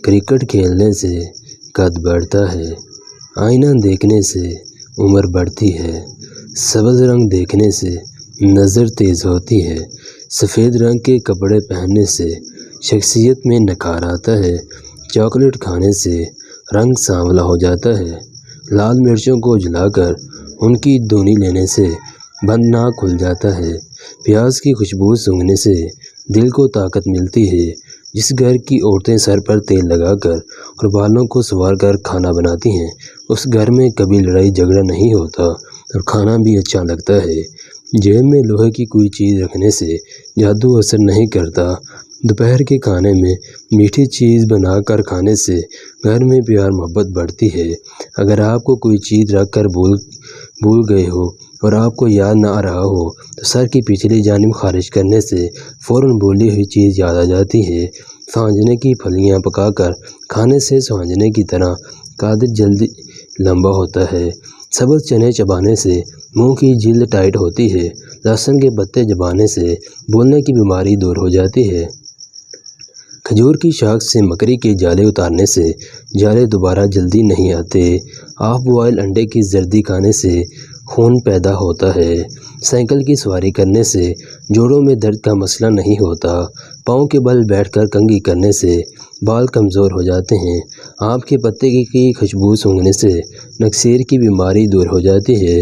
Cricket کھیلنے سے قد بڑھتا ہے، آئینہ دیکھنے سے عمر بڑھتی ہے، سبز رنگ دیکھنے سے نظر تیز ہوتی ہے، سفید رنگ کے کپڑے پہننے سے شخصیت میں نکھار آتا ہے، چاکلیٹ کھانے سے رنگ سانولا ہو جاتا ہے، لال مرچوں کو جلا کر ان کی دونی لینے سے بند ناک کھل جاتا ہے، پیاز کی خوشبو سونگھنے سے دل کو طاقت ملتی ہے، جس گھر کی عورتیں سر پر تیل لگا کر اور بالوں کو سنوار کر کھانا بناتی ہیں اس گھر میں کبھی لڑائی جھگڑا نہیں ہوتا اور کھانا بھی اچھا لگتا ہے۔ جیب میں لوہے کی کوئی چیز رکھنے سے جادو اثر نہیں کرتا، دوپہر کے کھانے میں میٹھی چیز بنا کر کھانے سے گھر میں پیار محبت بڑھتی ہے۔ اگر آپ کو کوئی چیز رکھ کر بھول گئے ہو اور آپ کو یاد نہ آ رہا ہو تو سر کی پچھلی جانب خارج کرنے سے فوراً بھولی ہوئی چیز یاد آ جاتی ہے۔ سوانجنے کی پھلیاں پکا کر کھانے سے سوانجنے کی طرح قد جلدی لمبا ہوتا ہے، سبز چنے چبانے سے منہ کی جلد ٹائٹ ہوتی ہے، لہسن کے پتے چبانے سے بولنے کی بیماری دور ہو جاتی ہے۔ کھجور کی شاخ سے مکڑی کے جالے اتارنے سے جالے دوبارہ جلدی نہیں آتے، ہاف بوائل انڈے کی زردی کھانے سے خون پیدا ہوتا ہے، سائیکل کی سواری کرنے سے جوڑوں میں درد کا مسئلہ نہیں ہوتا، پاؤں کے بل بیٹھ کر کنگھی کرنے سے بال کمزور ہو جاتے ہیں، آم کے پتے کی خوشبو سونگھنے سے نکسیر کی بیماری دور ہو جاتی ہے۔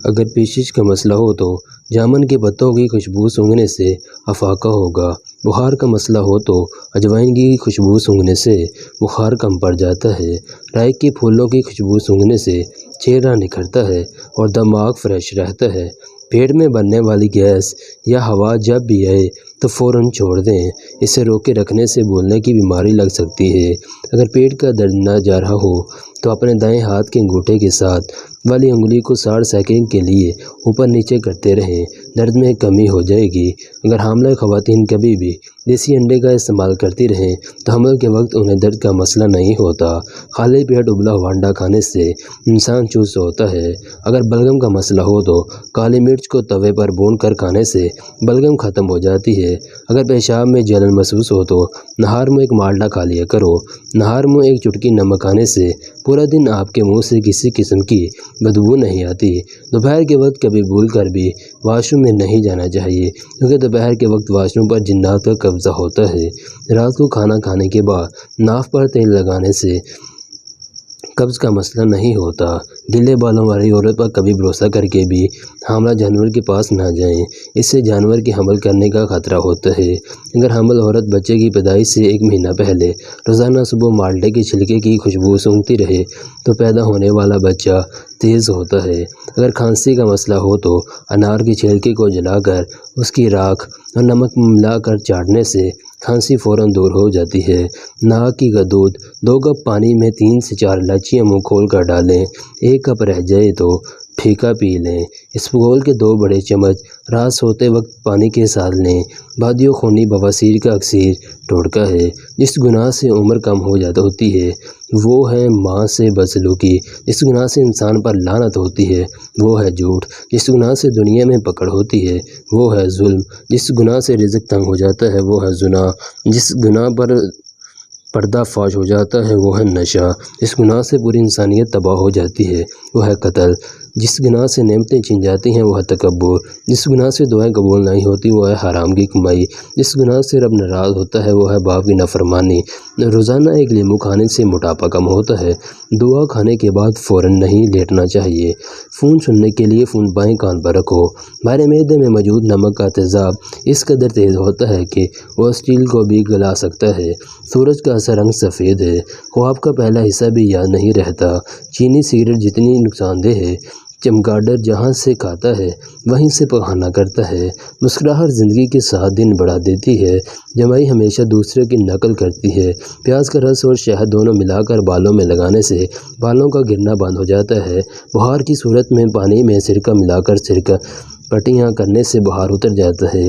اگر پیچش کا مسئلہ ہو تو جامن کے پتوں کی خوشبو سونگھنے سے افاقہ ہوگا، بخار کا مسئلہ ہو تو اجوائن کی خوشبو سونگھنے سے بخار کم پڑ جاتا ہے، رائی کے پھولوں کی خوشبو سونگھنے سے چہرہ نکھرتا ہے اور دماغ فریش رہتا ہے۔ پیٹ میں بننے والی گیس یا ہوا جب بھی آئے تو فوراً چھوڑ دیں، اسے روکے رکھنے سے بولنے کی بیماری لگ سکتی ہے۔ اگر پیٹ کا درد نہ جا رہا ہو تو اپنے دائیں ہاتھ کے انگوٹھے کے ساتھ والی انگلی کو 60 سیکنڈ کے لیے اوپر نیچے کرتے رہیں، درد میں کمی ہو جائے گی۔ اگر حاملہ خواتین کبھی بھی دیسی انڈے کا استعمال کرتی رہیں تو حمل کے وقت انہیں درد کا مسئلہ نہیں ہوتا، خالی پیٹ ابلا ہوا انڈا کھانے سے انسان چست ہوتا ہے۔ اگر بلغم کا مسئلہ ہو تو کالی مرچ کو توے پر بھون کر کھانے سے بلغم ختم ہو جاتی ہے۔ اگر پیشاب میں جلن محسوس ہو تو نہار منہ ایک مالٹا کھا لیا کرو، نہار منہ ایک چٹکی نمک کھانے سے پورا دن آپ کے منہ سے کسی قسم کی بدبو نہیں آتی۔ دوپہر کے وقت کبھی بھول کر بھی واش روم میں نہیں جانا چاہیے، کیونکہ دوپہر کے وقت واش روم پر جنات کا قبضہ ہوتا ہے۔ رات کو کھانا کھانے کے بعد ناف پر تیل لگانے سے قبض کا مسئلہ نہیں ہوتا۔ گیلے بالوں والی عورت پر کبھی بھروسہ کر کے بھی حاملہ جانور کے پاس نہ جائیں، اس سے جانور کے حمل کرنے کا خطرہ ہوتا ہے۔ اگر حامل عورت بچے کی پیدائش سے 1 مہینہ پہلے روزانہ صبح مالٹے کے چھلکے کی خوشبو سونگھتی رہے تو پیدا ہونے والا بچہ تیز ہوتا ہے۔ اگر کھانسی کا مسئلہ ہو تو انار کے چھلکے کو جلا کر اس کی راکھ اور نمک ملا کر چاٹنے سے کھانسی فوراً دور ہو جاتی ہے۔ ناکی کا دودھ 2 کپ پانی میں 3 سے 4 الائچیاں منہ کھول کر ڈالیں، 1 کپ رہ جائے تو پھیکا پی لیں، اسبگول کے 2 بڑے چمچ رات سوتے وقت پانی کے ساتھ لیں۔ بادیو خونی بواسیر کا اکثر ٹوٹکا ہے، جس گناہ سے عمر کم ہو ہوتی ہے وہ ہے ماں سے بدسلوکی، جس گناہ سے انسان پر لعنت ہوتی ہے وہ ہے جھوٹ، جس گناہ سے دنیا میں پکڑ ہوتی ہے وہ ہے ظلم، جس گناہ سے رزق تنگ ہو جاتا ہے وہ ہے زنا، جس گناہ پر پردہ فاش ہو جاتا ہے وہ ہے نشہ، جس گناہ سے پوری انسانیت تباہ ہو جاتی ہے وہ ہے قتل، جس گناہ سے نعمتیں چھن جاتی ہیں وہ ہے تکبر، جس گناہ سے دعائیں قبول نہیں ہوتی وہ ہے حرام کی کمائی، جس گناہ سے رب ناراض ہوتا ہے وہ ہے باپ کی نافرمانی۔ روزانہ 1 لیمو کھانے سے موٹاپا کم ہوتا ہے۔ دعا کھانے کے بعد فوراً نہیں لیٹنا چاہیے۔ فون سننے کے لیے فون بائیں کان پر رکھو۔ بھرے معدے میں موجود نمک کا تیزاب اس قدر تیز ہوتا ہے کہ وہ اسٹیل کو بھی گلا سکتا ہے۔ سورج کا اصل رنگ سفید ہے، خواب کا پہلا حصہ بھی یاد نہیں رہتا۔ چینی سگریٹ جتنی نقصان دہ ہے، چمگادڑ جہاں سے کھاتا ہے وہیں سے پخانا کرتا ہے۔ مسکراہٹ زندگی کے ساتھ دن بڑھا دیتی ہے۔ جمائی ہمیشہ دوسرے کی نقل کرتی ہے۔ پیاز کا رس اور شہد دونوں ملا کر بالوں میں لگانے سے بالوں کا گرنا بند ہو جاتا ہے۔ بخار کی صورت میں پانی میں سرکہ ملا کر سرکہ پٹیاں کرنے سے بخار اتر جاتا ہے۔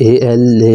ALA